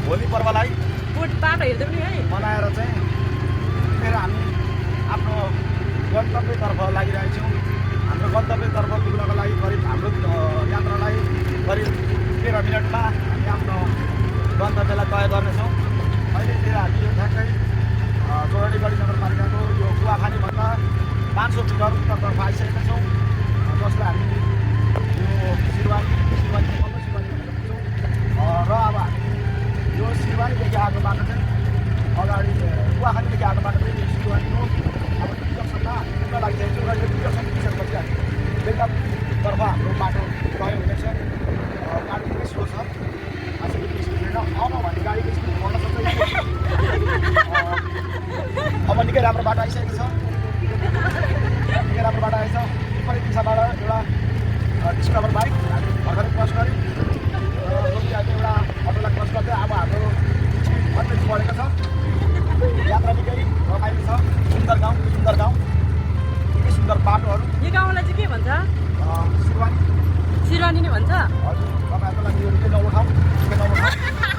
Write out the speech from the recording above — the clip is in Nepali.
होली पर्वलाई बाटो हेर्दै पनि है मनाएर चाहिँ फेरि हामी आफ्नो गन्तव्यतर्फ लागिरहेका छौँ। हाम्रो गन्तव्यतर्फ पुग्नको लागि करिब हाम्रो यात्रालाई करिब 13 मिनटमा हामी आफ्नो गन्तव्यलाई तय गर्नेछौँ। अहिलेतिर हामी यो ठ्याक्कै चौरडीगढी नगरपालिकाको यो कुवाखानीभन्दा 500 मिटर उत्तरतर्फ आइसकेका छौँ, जसलाई हामी यो सिरवानी र अब हामी यो सिरवानीदेखि आएको बाटो चाहिँ अगाडि कुवाखानीदेखि आएको बाटो चाहिँ सिरवानीको अब डिरेक्सनमा पुग्न लागिसकेको छ र यो डिरेक्सन पुगिसकेपछि हामी बेलुकातर्फ हाम्रो बाटो तय हुनेछ। बाटो निकै स्लो छ, आजको स्पिड छैन। अब भने गाडीको स्पिड बढ्न सक्छ। अब निकै राम्रो बाटो आइसकेको छ, निकै राम्रो बाटो आएछ। विपरीत दिशाबाट एउटा डिस्कभर बाइक हामी भर्खरै क्रस गऱ्यौँ, एउटा अटोलाई क्रस गर्दै अब हाम्रो स्पिड अझै बढेको छ। यात्रा निकै रमाइलो छ। सुन्दर गाउँ निकै सुन्दर बाटोहरू। यो गाउँलाई चाहिँ के भन्छ? सिरवानी सिरवानी नै भन्छ। हजुर, तपाईँहरूको लागि यो निकै नौलो ठाउँ, निकै नौलो ठाउँ।